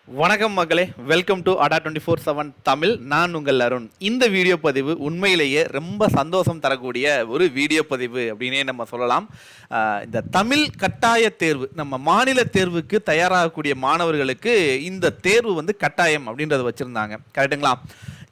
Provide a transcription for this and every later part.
வணக்கம் மக்களே, welcome to அடா 24/7 தமிழ். நான் உங்கள் அருண். இந்த வீடியோ பதிவு உண்மையிலேயே ரொம்ப சந்தோஷம் தரக்கூடிய ஒரு வீடியோ பதிவு அப்படின்னே நம்ம சொல்லலாம். இந்த தமிழ் கட்டாய தேர்வு, நம்ம மாநில தேர்வுக்கு தயாராகக்கூடிய மாணவர்களுக்கு இந்த தேர்வு வந்து கட்டாயம் அப்படின்றத வச்சுருந்தாங்க. கரெக்டுங்களா?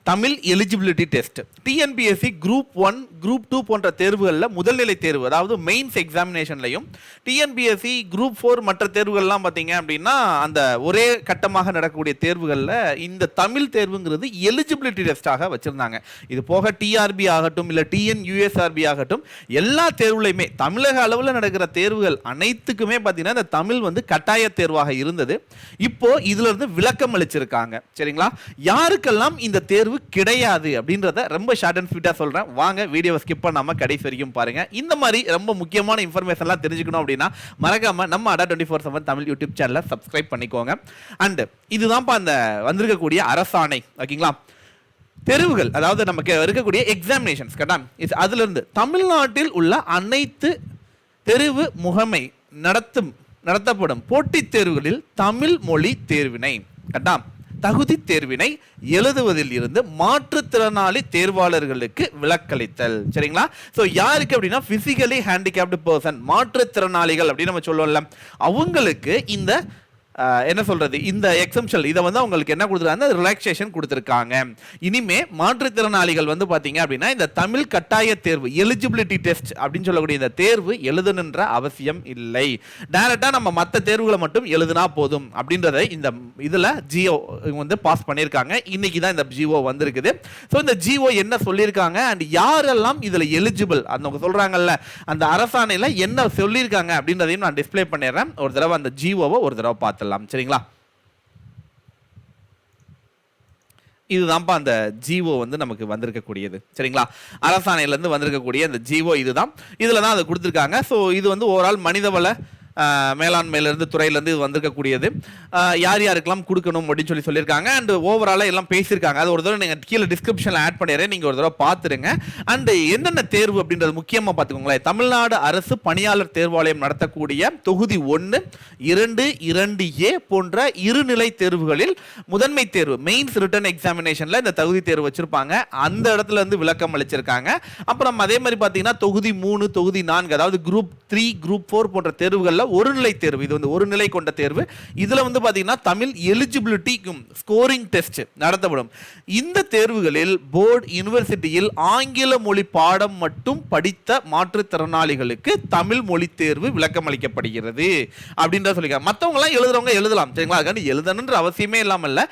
Tamil eligibility test TNPSC group 1 group 2 போன்ற தேர்வுகளில் முதல்நிலை தேர்வு, அதாவது மெயின்ஸ் எக்ஸாமினேஷன்லையும் டிஎன்பிஎஸ்சி குரூப் 4 மற்ற தேர்வுகள்லாம் பார்த்தீங்க அப்படின்னா அந்த ஒரே கட்டமாக நடக்கக்கூடிய தேர்வுகளில் இந்த தமிழ் தேர்வுங்கிறது எலிஜிபிலிட்டி டெஸ்ட்டாக வச்சுருந்தாங்க. இது போக டிஆர்பி ஆகட்டும் இல்லை டிஎன்யூஎஸ்ஆர்பி ஆகட்டும், எல்லா தேர்வுலையுமே தமிழக அளவில் நடக்கிற தேர்வுகள் அனைத்துக்குமே பார்த்தீங்கன்னா இந்த தமிழ் வந்து கட்டாய தேர்வாக இருந்தது. இப்போ இதுல இருந்து விளக்கம் அளிச்சிருக்காங்க. சரிங்களா? யாருக்கெல்லாம் இந்த தேர்வு கிடையாது அப்படின்றத ரொம்ப ஷார்ட் அண்ட் ஸ்வீட்டா சொல்றேன். வாங்க வீடியோவை ஸ்கிப் பண்ணாம கடைசி வரைக்கும் பாருங்க. இந்த மாதிரி ரொம்ப முக்கியமான இன்ஃபர்மேஷன்லாம் தெரிஞ்சுக்கணும் அப்படின்னா மறக்காம நம்ம அடா 24/7 தமிழ் யூடியூப் சேனலை சப்ஸ்கிரைப் பண்ணிக்கோங்க. அண்ட் இதுதான்ப்பா அந்த வந்திருக்கக்கூடிய அரசாணை. ஓகேங்களா? தேர்வுகள், அதாவது நமக்கு இருக்கக்கூடிய எக்ஸாமினேஷன்ஸ் கரெக்டா, அதுல இருந்து தமிழ்நாட்டில் உள்ள அனைத்து தெரிவு முகமை நடத்தப்படும் போட்டித் தேர்வுகளில் தமிழ் மொழி தேர்வினை கரெக்டா தகுதி தேர்வினை எழுதுவதில் இருந்து மாற்றுத்திறனாளி தேர்வாளர்களுக்கு விலக்களித்தல். சரிங்களா? ஸோ யாருக்கு அப்படின்னா பிசிக்கலி ஹேண்டிகேப்டு பர்சன், மாற்றுத்திறனாளிகள் அப்படின்னு நம்ம சொல்லுவோம்ல, அவங்களுக்கு இந்த என்ன சொல்றது, இந்த எக்ஸம்ஷன் இதை வந்து அவங்களுக்கு என்ன கொடுத்துருக்காங்க, ரிலாக்ஸேஷன் கொடுத்துருக்காங்க. இனிமே மாற்றுத்திறனாளிகள் வந்து பார்த்தீங்க அப்படின்னா இந்த தமிழ் கட்டாய தேர்வு எலிஜிபிலிட்டி டெஸ்ட் அப்படின்னு சொல்லக்கூடிய இந்த தேர்வு எழுதணுன்ற அவசியம் இல்லை. டைரக்டா நம்ம மற்ற தேர்வுகளை மட்டும் எழுதுனா போதும் அப்படின்றத இந்த இதில் ஜிஓ வந்து பாஸ் பண்ணியிருக்காங்க. இன்னைக்கு தான் இந்த ஜிஓ வந்திருக்குது. ஸோ இந்த ஜிஓ என்ன சொல்லியிருக்காங்க அண்ட் யாரெல்லாம் இதில் எலிஜிபிள் அவங்க சொல்றாங்கல்ல, அந்த அரசாணையில் என்ன சொல்லியிருக்காங்க அப்படின்றதையும் நான் டிஸ்பிளே பண்ணிடுறேன். ஒரு தடவை அந்த ஜிஓவை ஒரு தடவை பார்த்து சரிங்களா? இதுதான்ப்பா அந்த ஜிஓ வந்து நமக்கு வந்திருக்கக்கூடியது. சரிங்களா? அரசாணையிலிருந்து வந்திருக்கக்கூடிய அந்த ஜிஓ இதுதான். இதுல தான் அதை கொடுத்துருக்காங்க. ஸோ இது வந்து ஓவரால் மனிதவள மேலாண்மையிலிருந்து துறையிலேருந்து இது வந்திருக்கக்கூடியது. யார் யாருக்கெல்லாம் கொடுக்கணும் அப்படின்னு சொல்லியிருக்காங்க. அண்ட் ஓவராலாக எல்லாம் பேசியிருக்காங்க. அது ஒரு தடவை நீங்கள் கீழே டிஸ்கிரிப்ஷனில் ஆட் பண்ணிடுறேன், நீங்கள் ஒரு தடவை பார்த்துருங்க. அண்ட் என்னென்ன தேர்வு அப்படின்றது முக்கியமாக பார்த்துக்கோங்களேன். தமிழ்நாடு அரசு பணியாளர் தேர்வாலயம் நடத்தக்கூடிய தொகுதி 1, 2, 2A போன்ற இருநிலை தேர்வுகளில் முதன்மை தேர்வு மெயின்ஸ் ரிட்டன் எக்ஸாமினேஷனில் இந்த தகுதி தேர்வு வச்சிருப்பாங்க. அந்த இடத்துல இருந்து விளக்கம் அளிச்சிருக்காங்க. அப்புறம் அதே மாதிரி பார்த்தீங்கன்னா தொகுதி 3, தொகுதி 4, அதாவது குரூப் 3, குரூப் 4 போன்ற தேர்வுகளில் ஒரு நிலை தேர்வு, இது வந்து ஒரு நிலை கொண்ட தேர்வு. இதுல வந்து பாத்தீங்கன்னா தமிழ் எலிஜிபிலிட்டிக்கும் ஸ்கோரிங் டெஸ்ட் நடத்தப்படும். இந்த தேர்வுகளில் போர்டு யூனிவர்சிட்டியில் ஆங்கில மொழி பாடம் மட்டும் படித்த மாற்றுத்திறனாளிகளுக்கு தமிழ் மொழி தேர்வு விளக்கம் அளிக்கப்படுகிறது அப்படின்ற சொல்லிருக்காங்க. மற்றவங்க எல்லாம் எழுதுறவங்க எழுதலாம். சரிங்களா? அதுக்காண்டி எழுதணுன்ற அவசியமே இல்லாம இல்ல,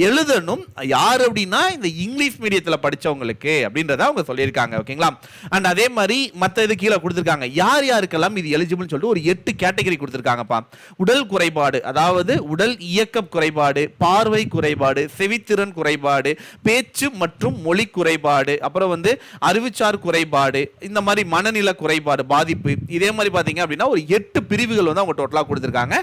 எழுதணும் யார் அப்படின்னா இந்த இங்கிலீஷ் மீடியத்துல படிச்சவங்களுக்கு அப்படின்றத அவங்க சொல்லியிருக்காங்க. ஓகேங்களா? அண்ட் அதே மாதிரி மற்ற இது கீழே கொடுத்திருக்காங்க யார் யாருக்கெல்லாம் இது எலிஜிபிள் சொல்லிட்டு ஒரு 8 கேட்டகரி கொடுத்திருக்காங்கப்பா. உடல் குறைபாடு, அதாவது உடல் இயக்க குறைபாடு, பார்வை குறைபாடு, செவித்திறன் குறைபாடு, பேச்சு மற்றும் மொழி குறைபாடு, அப்புறம் வந்து அறிவுச்சார் குறைபாடு, இந்த மாதிரி மனநில குறைபாடு பாதிப்பு, இதே மாதிரி பாத்தீங்க அப்படின்னா ஒரு 8 பிரிவுகள் வந்து அவங்க டோட்டலா கொடுத்திருக்காங்க.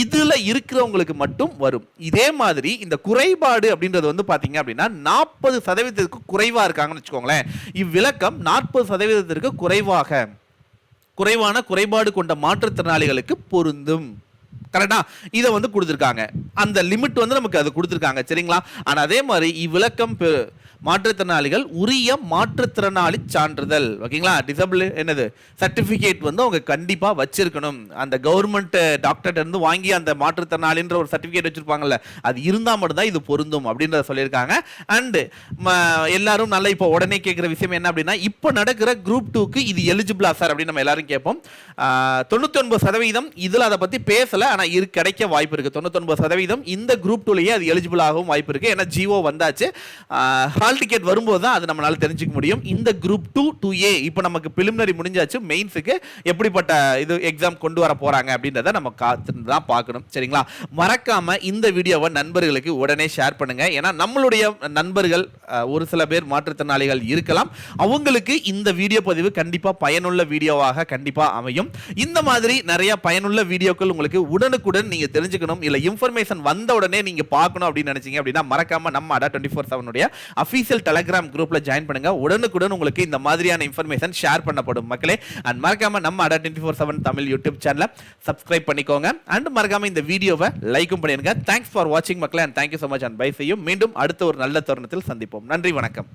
இதுல இருக்கிறவங்களுக்கு மட்டும் வரும். இதே மாதிரி இந்த குறைபாடு அப்படின்றது வந்து பாத்தீங்க அப்படின்னா 40% குறைவா இருக்காங்கன்னு வச்சுக்கோங்களேன். இவ்விளக்கம் 40% குறைவான குறைபாடு கொண்ட மாற்றுத்திறனாளிகளுக்கு பொருந்தும். கரெக்டா? இதை வந்து கொடுத்துருக்காங்க. அந்த லிமிட் வந்து நமக்கு அது கொடுத்துருக்காங்க. சரிங்களா? ஆனால் அதே மாதிரி இவ்விளக்கம் மாற்றுத்திறனாளிகள் உரிய மாற்றுத்திறனாளி சான்றிதழ், ஓகேங்களா, டிசபிள் என்னது சர்டிபிகேட் வந்து அவங்க கண்டிப்பா வச்சிருக்கணும். அந்த கவர்மெண்ட் டாக்டர்கிட்ட இருந்து வாங்கி அந்த மாற்றுத்திறனாளின்ற ஒரு சர்டிபிகேட் வச்சிருப்பாங்கல்ல, அது இருந்தா மட்டும்தான் இது பொருந்தும் அப்படின்றத சொல்லியிருக்காங்க. அண்ட் எல்லாரும் நல்லா இப்போ உடனே கேட்குற விஷயம் என்ன அப்படின்னா, இப்போ நடக்கிற குரூப் 2க்கு இது எலிஜிபிளா சார் அப்படின்னு நம்ம எல்லாரும் கேட்போம். 99% இதுல அதை பத்தி பேசல, ஆனா இது கிடைக்க வாய்ப்பு இருக்கு. 99% இந்த குரூப் 2லயே அது எலிஜிபிள் ஆகவும் வாய்ப்பு இருக்கு. ஏன்னா ஜிஓ வந்தாச்சு. ஹால் டிக்கெட் வரும்போது தான் அது நம்மளால தெரிஞ்சுக்க முடியும். இந்த குரூப் 2 2A இப்போ நமக்கு பிலிமினரி முடிஞ்சாச்சு. மெயின்ஸுக்கு எப்படிப்பட்ட இது எக்ஸாம் கொண்டு வர போறாங்க அப்படின்றத நம்ம காத்து தான் பார்க்கணும். சரிங்களா? மறக்காம இந்த வீடியோவை நண்பர்களுக்கு உடனே ஷேர் பண்ணுங்க. ஏன்னா நம்மளுடைய நண்பர்கள் ஒரு சில பேர் மாற்றுத்திறனாளிகள் இருக்கலாம். அவங்களுக்கு இந்த வீடியோ பதிவு கண்டிப்பா பயனுள்ள வீடியோவாக கண்டிப்பா அமையும். இந்த மாதிரி நிறைய பயனுள்ள வீடியோக்கள் உங்களுக்கு உடனுக்குடன் நீங்க தெரிஞ்சுக்கணும், இல்ல இன்ஃபர்மேஷன் வந்த உடனே நீங்க பார்க்கணும் அப்படின்னு நினைச்சீங்க அப்படின்னா மறக்காம நம்ம அடா 24/7 அஃபீஷியல் டெலிகிராம் குரூப்ல ஜாயின் பண்ணுங்க. உடனுக்குடன் உங்களுக்கு இந்த மாதிரியான இன்ஃபர்மேஷன் ஷேர் பண்ணப்படும் மக்களே. அண்ட் மறக்காம நம்ம அடா 24/7 தமிழ் யூடியூப் சேனலை சப்ஸ்கிரைப் பண்ணிக்கோங்க. அண்ட் மறக்காம இந்த வீடியோவை லைக்கும் பண்ணிருங்க. தேங்க்ஸ் ஃபார் வாட்சிங் மக்களே, and thank you so much and bye. மீண்டும் அடுத்த ஒரு நல்ல தருணத்தில் சந்திப்போம். நன்றி, வணக்கம்.